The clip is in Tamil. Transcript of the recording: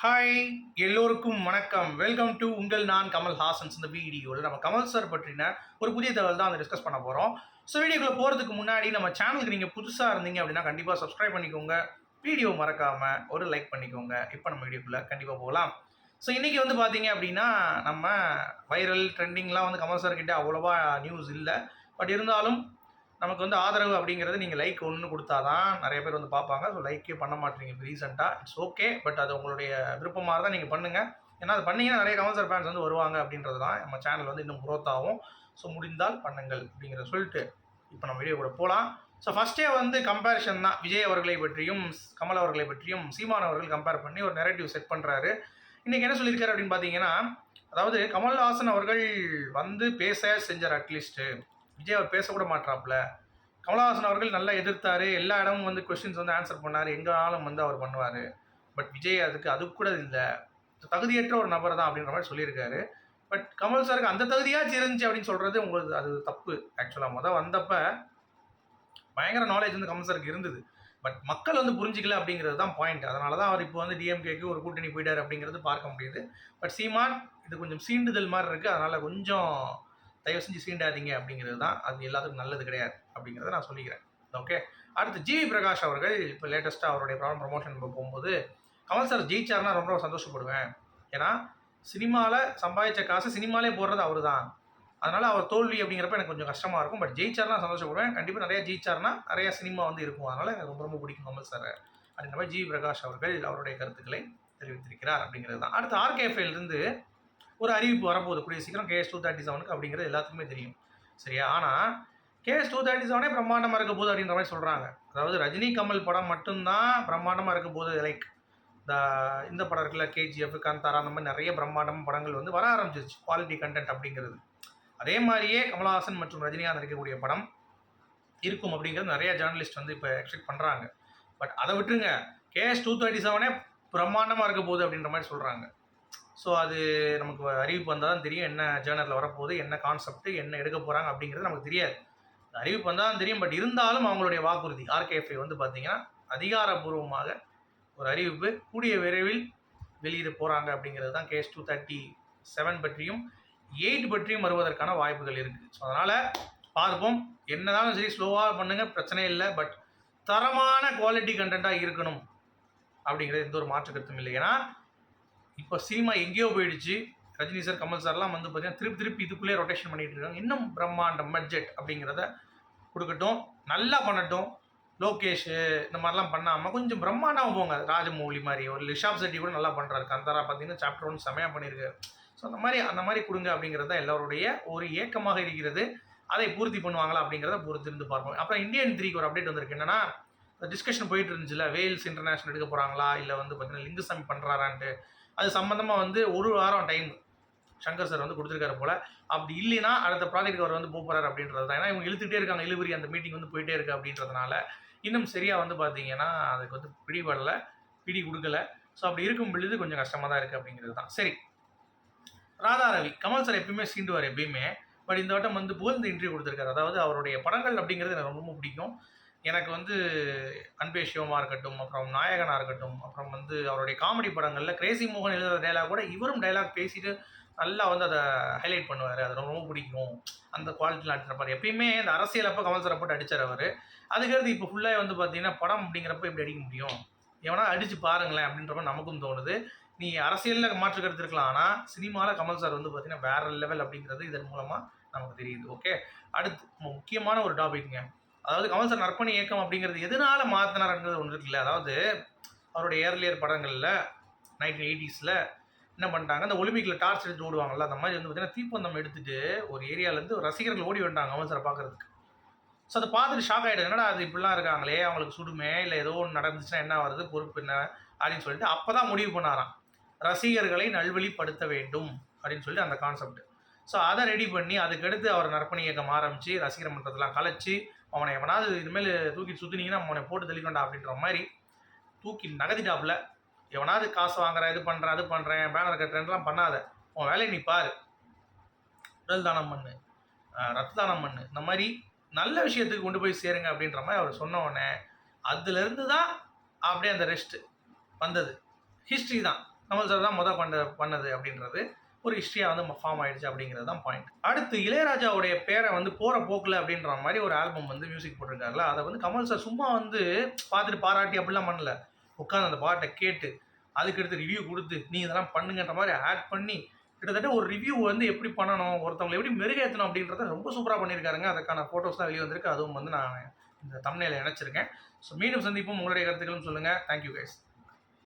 ஹாய், எல்லோருக்கும் வணக்கம். வெல்கம் டு உங்கள் நான் கமல் ஹாசன்ஸ். இந்த வீடியோவில் நம்ம கமல் சார் பற்றின ஒரு புதிய தகவல் தான் வந்து டிஸ்கஸ் பண்ண போகிறோம். ஸோ வீடியோக்குள்ளே போகிறதுக்கு முன்னாடி நம்ம சேனலுக்கு நீங்கள் புதுசாக இருந்தீங்க அப்படின்னா கண்டிப்பாக சப்ஸ்கிரைப் பண்ணிக்கோங்க. வீடியோ மறக்காமல் ஒரு லைக் பண்ணிக்கோங்க. இப்போ நம்ம வீடியோக்குள்ளே கண்டிப்பாக போகலாம். ஸோ இன்றைக்கி வந்து பார்த்தீங்க அப்படின்னா நம்ம வைரல் ட்ரெண்டிங்லாம் வந்து கமல் சார் கிட்டே அவ்வளோவா நியூஸ் இல்லை. பட் இருந்தாலும் நமக்கு வந்து ஆதரவு அப்படிங்கிறது நீங்கள் லைக் ஒன்று கொடுத்தா தான் நிறைய பேர் வந்து பார்ப்பாங்க. ஸோ லைக்கே பண்ண மாட்டீங்க இப்போ ரீசெண்டாக. இட்ஸ் ஓகே, பட் அது உங்களுடைய விருப்பமாக தான் நீங்கள் பண்ணுங்கள். ஏன்னா அது பண்ணிங்கன்னா நிறைய கமல் சார் ஃபேன்ஸ் வந்து வருவாங்க அப்படின்றது தான் நம்ம சேனல் வந்து இன்னும் க்ரோத் ஆகும். ஸோ முடிந்தால் பண்ணுங்கள் அப்படிங்கிறத சொல்லிட்டு இப்போ நம்ம வீடியோ கூட போகலாம். ஸோ ஃபஸ்ட்டே வந்து கம்பேரிஷன் தான். விஜய் அவர்களை பற்றியும் கமல் அவர்களை பற்றியும் சீமான் அவர்கள் கம்பேர் பண்ணி ஒரு நெரேட்டிவ் செட் பண்ணுறாரு. இன்றைக்கி என்ன சொல்லியிருக்காரு அப்படின்னு பார்த்தீங்கன்னா, அதாவது கமல்ஹாசன் அவர்கள் வந்து பேச செஞ்சார். அட்லீஸ்ட்டு விஜய் அவர் பேசக்கூட மாட்டாப்புல. கமல்ஹாசன் அவர்கள் நல்லா எதிர்த்தார். எல்லா இடமும் வந்து கொஸ்டின்ஸ் வந்து ஆன்சர் பண்ணார். எங்கேனாலும் வந்து அவர் பண்ணுவார். பட் விஜய் அது கூட இல்லை, தகுதியற்ற ஒரு நபர் தான் அப்படின்ற மாதிரி சொல்லியிருக்காரு. பட் கமல் சாருக்கு அந்த தகுதியாச்சு இருந்துச்சு அப்படின்னு சொல்கிறது உங்களுக்கு அது தப்பு. ஆக்சுவலாக வந்தப்போ பயங்கர நாலேஜ் வந்து கமல் சாருக்கு இருந்தது. பட் மக்கள் வந்து புரிஞ்சிக்கல அப்படிங்கிறது தான் பாயிண்ட். அதனால தான் அவர் இப்போ வந்து டிஎம்கேக்கு ஒரு கூட்டணி போயிட்டார் அப்படிங்கிறது பார்க்க முடியுது. பட் சீமான் இது கொஞ்சம் சீண்டுதல் மாதிரி இருக்குது. அதனால் கொஞ்சம் தயவு செஞ்சு சீண்டாதீங்க அப்படிங்கிறது தான். அது எல்லாத்துக்கும் நல்லது கிடையாது அப்படிங்கிறத நான் சொல்லிக்கிறேன். ஓகே, அடுத்து ஜிவி பிரகாஷ் அவர்கள் இப்போ லேட்டஸ்ட்டாக அவருடைய ப்ரமோஷன் போகும்போது கமல் சார் ஜெயிச்சார்னா ரொம்ப சந்தோஷப்படுவேன். ஏன்னா சினிமாவில் சம்பாதிச்ச காசு சினிமாலே போடுறது அவர் தான். அதனால் அவர் தோல்வி அப்படிங்கிறப்ப எனக்கு கொஞ்சம் கஷ்டமாக இருக்கும். பட் ஜெயிச்சார்னா சந்தோஷப்படுவேன். கண்டிப்பாக நிறையா ஜெயிச்சார்னா நிறையா சினிமா வந்து இருக்கும். அதனால் எனக்கு ரொம்ப ரொம்ப பிடிக்கும் கமல் சார் அப்படின்ற மாதிரி ஜிவி பிரகாஷ் அவர்கள் அவருடைய கருத்துக்களை தெரிவித்திருக்கிறார் அப்படிங்கிறது தான். அடுத்து ஆர்கேஎஃப்ஐலேருந்து ஒரு அறிவிப்பு வரப்போகுது கூடிய சீக்கிரம் KS237 அப்படிங்கிறது எல்லாத்துக்குமே தெரியும். சரியா? ஆனால் KS237 பிரம்மாண்டமாக இருக்க போகுது அப்படின்ற மாதிரி சொல்கிறாங்க. அதாவது ரஜினி கமல் படம் மட்டும்தான் பிரம்மாண்டமாக இருக்க போகுது. லைக் இந்த படம் இருக்குல்ல, KGF, காந்தாரா, அந்த மாதிரி நிறைய பிரம்மாண்டமான படங்கள் வந்து வர ஆரம்பிச்சிருச்சு. குவாலிட்டி கண்டென்ட் அப்படிங்கிறது. அதே மாதிரியே கமல்ஹாசன் மற்றும் ரஜினிகாந்த் இருக்கக்கூடிய படம் இருக்கும் அப்படிங்கிறது நிறைய ஜேர்னலிஸ்ட் வந்து இப்போ எக்ஸ்பெக்ட் பண்ணுறாங்க. பட் அதை விட்டுருங்க, KS237 பிரம்மாண்டமாக இருக்க போகுது அப்படின்ற மாதிரி சொல்கிறாங்க. ஸோ அது நமக்கு அறிவிப்பு வந்தால் தான் தெரியும். என்ன ஜேர்னலில் வரப்போகுது, என்ன கான்செப்ட், என்ன எடுக்க போகிறாங்க அப்படிங்கிறது நமக்கு தெரியாது. அறிவிப்பு வந்தால் தான் தெரியும். பட் இருந்தாலும் அவங்களுடைய வாக்குறுதி ஆர்கேஎஃப்ஐ வந்து பார்த்திங்கன்னா அதிகாரப்பூர்வமாக ஒரு அறிவிப்பு கூடிய விரைவில் வெளியிட போகிறாங்க அப்படிங்கிறது தான். KS237 பற்றியும் 8 பற்றியும் வருவதற்கான வாய்ப்புகள் இருக்குது. ஸோ அதனால் பார்ப்போம். என்னதாலும் சரி, ஸ்லோவாக பண்ணுங்கள், பிரச்சனை இல்லை. பட் தரமான குவாலிட்டி கண்டென்ட்டாக இருக்கணும் அப்படிங்கிறது எந்த ஒரு மாற்று கருத்தும் இல்லை. ஏன்னா இப்போ சினிமா எங்கேயோ போயிடுச்சு. ரஜினி சார், கமல் சார்லாம் வந்து பார்த்தீங்கன்னா திருப்பி இதுக்குள்ளே ரொட்டேஷன் பண்ணிகிட்டு இருக்காங்க. இன்னும் பிரம்மாண்டம் பட்ஜெட் அப்படிங்கிறத கொடுக்கட்டும், நல்லா பண்ணட்டும். லோகேஷ் இந்த மாதிரிலாம் பண்ணாமல் கொஞ்சம் பிரம்மாண்டமாக போங்க. ராஜமௌலி மாதிரி ஒரு ரிஷாப் செட்டி கூட நல்லா பண்ணுறாரு. காந்தாரா பார்த்தீங்கன்னா சாப்டர் 1 செமையாக பண்ணியிருக்காரு. ஸோ அந்த மாதிரி கொடுங்க அப்படிங்கிறது தான் எல்லோருடைய ஒரு ஏக்கமாக இருக்கிறது. அதை பூர்த்தி பண்ணுவாங்களா அப்படிங்கிறத பொறுத்திருந்து பார்ப்போம். அப்புறம் இந்தியன் 3க்கு ஒரு அப்டேட் வந்திருக்கு. என்னன்னா, டிஸ்கஷன் போயிட்டு இருந்துச்சுல, வேல்ஸ் இன்டர்நேஷனல் எடுக்க போகிறாங்களா இல்லை வந்து பார்த்தீங்கன்னா லிங்குசாமி பண்ணுறாரான்ட்டு. அது சம்மந்தமாக வந்து ஒரு வாரம் டைம் சங்கர் சார் வந்து கொடுத்துருக்காரு போல். அப்படி இல்லைன்னா அடுத்த ப்ராஜெக்ட் அவர் வந்து போகிறார் அப்படின்றது தான். ஏன்னா இவங்க இழுத்துகிட்டே இருக்காங்க, இழுவரி அந்த மீட்டிங் வந்து போயிட்டே இருக்குது அப்படின்றதுனால இன்னும் சரியாக வந்து பார்த்தீங்கன்னா அதுக்கு வந்து பிடி கொடுக்கல. ஸோ அப்படி இருக்கும் பொழுது கொஞ்சம் கஷ்டமாக தான் இருக்குது அப்படிங்கிறது தான். சரி, ராதா ரவி கமல் சார் எப்பயுமே சீண்டுவார் எப்பயுமே. பட் இந்த வட்டம் வந்து புகழ்ந்து இன்டர்வியூ கொடுத்துருக்காரு. அதாவது அவருடைய படங்கள் அப்படிங்கிறது எனக்கு ரொம்ப பிடிக்கும். எனக்கு வந்து அன்பே சிவமாக இருக்கட்டும், அப்புறம் நாயகனாக இருக்கட்டும், அப்புறம் வந்து அவருடைய காமெடி படங்களில் கிரேசி மோகன் எழுதுகிற டைலாக் கூட இவரும் டைலாக் பேசிட்டு நல்லா வந்து அதை ஹைலைட் பண்ணுவார். அது ரொம்ப பிடிக்கும். அந்த குவாலிட்டியில் அடிச்சிருப்பார். எப்பயுமே அந்த அரசியல் அப்போ கமல் சாரை போட்டு அடித்தார் அவர். அதுக்கடுத்து இப்போ ஃபுல்லாக வந்து பார்த்தீங்கன்னா படம் அப்படிங்கிறப்ப எப்படி அடிக்க முடியும், எவனா அடித்து பாருங்களேன் அப்படின்றப்ப நமக்கும் தோணுது. நீ அரசியலில் மாற்று கருத்து இருக்கலாம், ஆனால் சினிமாவில் கமல் சார் வந்து பார்த்தீங்கன்னா வேறு லெவல் அப்படிங்கிறது இதன் மூலமாக நமக்கு தெரியுது. ஓகே, அடுத்து முக்கியமான ஒரு டாபிக்ங்க. அதாவது கமல் சார் நற்பணி இயக்கம் அப்படிங்கிறது எதனால் மாற்றினார்ன்றது ஒன்று இருக்குல்ல. அதாவது அவருடைய ஏர்லியர் படங்களில் 1980s என்ன பண்ணிட்டாங்க, அந்த ஒலிம்பிக்கில் டார்ச் எடுத்து ஓடுவாங்கள்ல, அந்த மாதிரி வந்து பார்த்தீங்கன்னா தீப்பந்தம் எடுத்துகிட்டு ஒரு ஏரியாவிலேருந்து ரசிகர்கள் ஓடி வந்துட்டாங்க கமல் சாரை பார்க்குறதுக்கு. ஸோ அதை பார்த்துட்டு ஷாக் ஆகிடுது. என்னடா அது இப்படிலாம் இருக்காங்களே, அவங்களுக்கு சுடுமே இல்லை ஏதோ ஒன்று நடந்துச்சுன்னா என்ன வருது, பொறுப்பு என்ன அப்படின்னு சொல்லிட்டு அப்போ தான் முடிவு பண்ணாராம், ரசிகர்களை நல்வழிப்படுத்த வேண்டும் அப்படின்னு சொல்லிட்டு அந்த கான்செப்ட். ஸோ அதை ரெடி பண்ணி அதுக்கடுத்து அவர் நற்பணி இயக்கம் ஆரம்பித்து ரசிகர் மன்றத்தெல்லாம் கலைச்சி அவனை எவனாவது இதுமாரி தூக்கிட்டு சுற்றினீங்கன்னா அவனை போட்டு தெளிக்கண்டா அப்படின்ற மாதிரி தூக்கி நகதிட்டாப்புல. எவனாவது காசு வாங்குறேன், இது பண்ணுறேன், அது பண்ணுறேன், பேனர் கட்டுறேன்லாம் பண்ணாத, உன் வேலையை நீ பாரு, உடல் தானம் பண்ணு, ரத்த தானம் பண்ணு, இந்த மாதிரி நல்ல விஷயத்துக்கு கொண்டு போய் சேருங்க அப்படின்ற மாதிரி அவர் சொன்ன உடனே அதுலேருந்து தான் அப்படியே அந்த ரெஸ்ட்டு வந்தது. ஹிஸ்ட்ரி தான். கமல் சார் தான் பண்ணது அப்படின்றது ஒரு ஹிஸ்ட்ரியாக வந்து ஃபார்ம் ஆயிடுச்சு அப்படிங்கிறது தான் பாயிண்ட். அடுத்து இளையராஜாவுடைய பேரை வந்து போகிற போக்கில் அப்படின்ற மாதிரி ஒரு ஆல்பம் வந்து மியூசிக் போட்டிருக்காருல, அதை வந்து கமல் சார் சும்மா வந்து பார்த்துட்டு பாராட்டி அப்படிலாம் பண்ணல. உட்காந்து அந்த பாட்டை கேட்டு அதுக்கடுத்து ரிவ்யூ கொடுத்து நீ இதெல்லாம் பண்ணுங்கன்ற மாதிரி ஆட் பண்ணி கிட்டத்தட்ட ஒரு ரிவ்யூ வந்து எப்படி பண்ணணும், ஒருத்தவங்களை எப்படி மெருகேற்றணும் அப்படின்றத ரொம்ப சூப்பராக பண்ணியிருக்காருங்க. அதுக்கான ஃபோட்டோஸ்லாம் வெளியே வந்திருக்கு. அதுவும் வந்து நான் இந்த தம்ப்நெயில்ல இணைச்சிருக்கேன். ஸோ மீண்டும் சந்திப்போம். உங்களுடைய கருத்துக்களும் சொல்லுங்கள். Thank you guys.